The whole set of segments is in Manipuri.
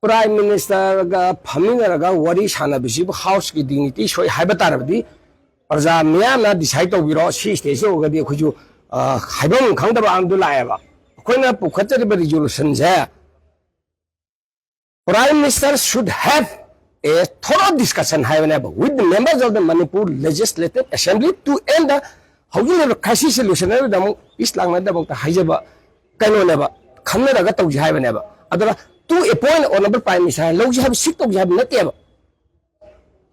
Prime Minister ga Famina ga Wari Sana Bishop House ki dignity show Habatarabdi Parza Miana decide to Viro she stays over the Kuju Habon Kanda Amdulaeva. Quena Pukata resolution there. Prime Minister should have a thorough discussion with the members of the Manipur Legislative Assembly to end the housing crisis solution. Islam about the Hajaba Kanoneva, Kamera to Javaneva. Other to a point honorable Prime Minister, Logi have sick of Jabnatev.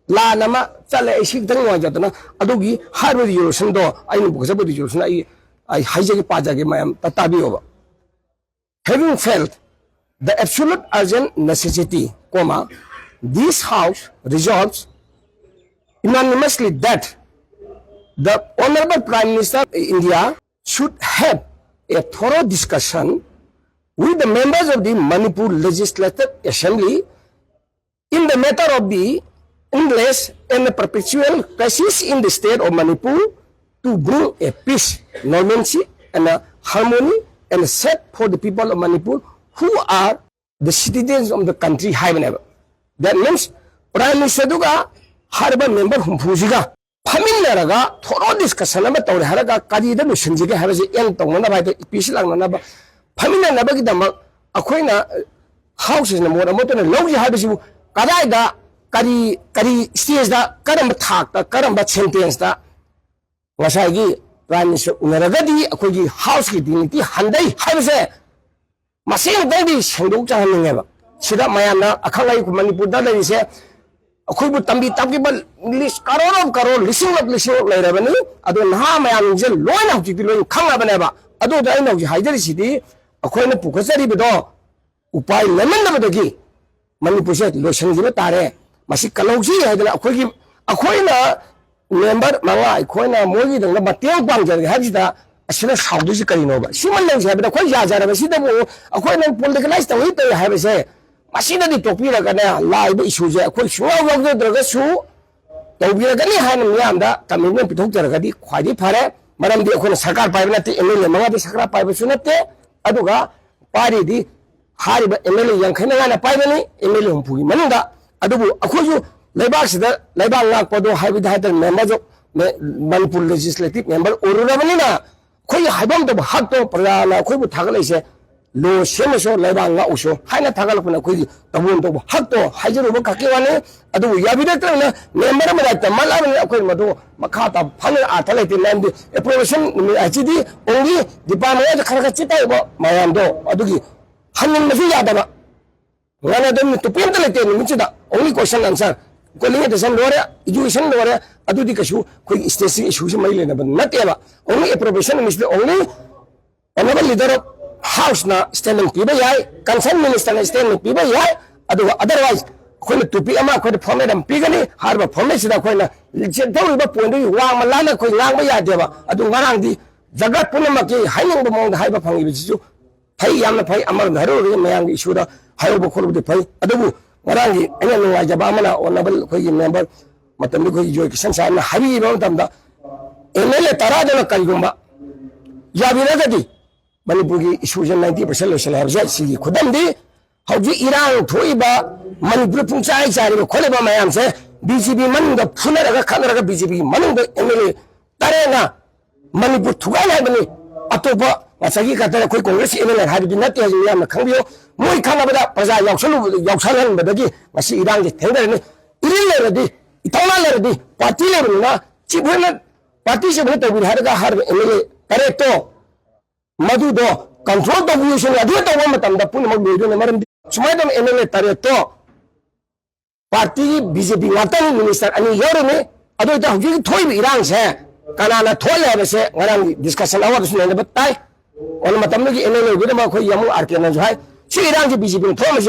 La Nama, Tala, Shik Danwajatana, Adogi, Harvard Yurusan do, I know because about the Yurusan, I hijack Pajagam, Tatabi. Having felt the absolute urgent necessity, this House resolves unanimously that the Honorable Prime Minister of India should have a thorough discussion with the members of the Manipur Legislative Assembly in the matter of the endless and the perpetual crisis in the state of Manipur to bring a peace, normalcy, and a harmony and set for the people of Manipur who are the citizens of the country. That means Prime Minister Duga Harbour member Humpuziga Paminaraga thorough discussion about Haraga Kadi the Shinjiga has a end to one of the peace Langanaba Pamina Nabagidama Aquina houses no more than Logi Habisu Kadaida Kadi steers the Karambatak, the Karamba sentence that Wasagi Prime Minister Unaragadi Akuji house dignity Handai Habise Masin Daddy Shanduka Haneva. Sida Mayana, a Kalai Manipur, that is a Kubu Tambi Takiba list Karol, listen of revenue. I don't harm my angel, loin of the Kamabaneva. I don't know the Hyder City, a coin of Pukasari Bedo, Upai Lemon of the Gay. Manipushet, Loshan Tare, Masikaloji, a coina member, Mala, Coina, Mogi, the Mateo Banga, Hajda. As soon as how do you carry over? She managed to have a quite Yaza, a coin of politicalized the way they have a say. Masina di topira kana live issues a quick show of the Dragasu. Topira Gani Han Yamda, Tamil Pitok quite pare, Madame de Okona Sakar Pivanati, Emilia Manga Sakra Pivasunate, Aduga, Pari di Hariba Emilia Yankana Pivani, Emilium Pui Manda, Adubu, Akuju, Lebas, the Lebang Podo, Habitat members of Manipur Legislative member, Uravanina. Quay Habam the Hato, Prana, Kubu Tagalese, Lo Shemeso, Lebanga Usho, Hana Tagalapuna Kuzi, the wound of Hato, Hajaru Kakiwane, Adu Yabidana, member like the Malam Akwamado, Makata, Pana Atalati land, a provision, ICD, only the Pamela Karakachita, Mayando, Adugi, Hanan Mafia, one of them to Pintalate, only question answer. Calling it the same lawyer, education lawyer, Adudikashu, quick station issues, but not ever. Only a profession is the only honorable leader of House now standing people, concerned minister standing people, otherwise, when to be a mark with the format and pigany, harbor formation of Quena, Legend point, Wamalana, Quilanga Deva, Adumarandi, Zagat Punamaki, hiding among the hyperpong, which you pay Yamapai among the Haru, Mayang Ishuda, Hyper the pay, Adabu. Warangi, any like Jabamana or Nobel member, Matamuko Joyson, Habi Rotamda, Emele Tarada Kalgumba, Yaviragadi, Manipugi issues 90% of Salazzi, Kudandi, how the Iran, Toiba, Manipur Sai, Koleba Mayam, BGB Manu, the Punaka Kanaka BGB, Manu, the Emily, Tarana, Manipur Tugana, Atoba, Masaki Katana, quick Congress, Emily, had been not as Yam Kambio. Muy Canada, Paza, Yoxalan, Badagi, Masi Iran, Tender, Irrelevant, Itala, Party level, Chipuna, participate with Harga Harvey, Emily, Pareto, Madudo, control the evolution, I did the woman, the Punama, Madam Smadam Emily Pareto, Party, BJP, Natan Minister, and Yorome, I don't know, you told Iran's hair, Canana Toya, say, when I'm discussing our but tie, on Matamuki, Emily, Vidama, Yamu, Arkan, she ran to BJP promise.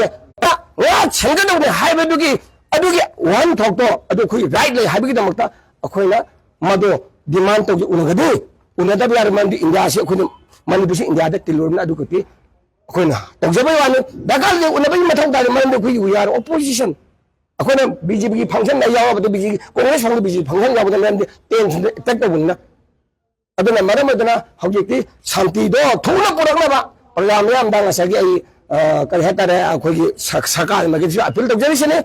What? Shangan of the Hybaduki, Aduki, one talk to Aduki, rightly Habidamata, Aquila, Mado, demand of the Unagade, Unadabi Mandi in the Asia couldn't manipulate in the other Tilurna Dukuti, Aquina. Observation, the Gal, Unabimata, we are opposition. Aquina, BJP function, the BJP, Congress from the BJP function of the land, take the winner. Adana Maramadana, how you think, Santi do, Tuna Purana, Ramyam Dangasagi, कहीं है तारे अखोगी सरकार में किसी अपील तक जरिसने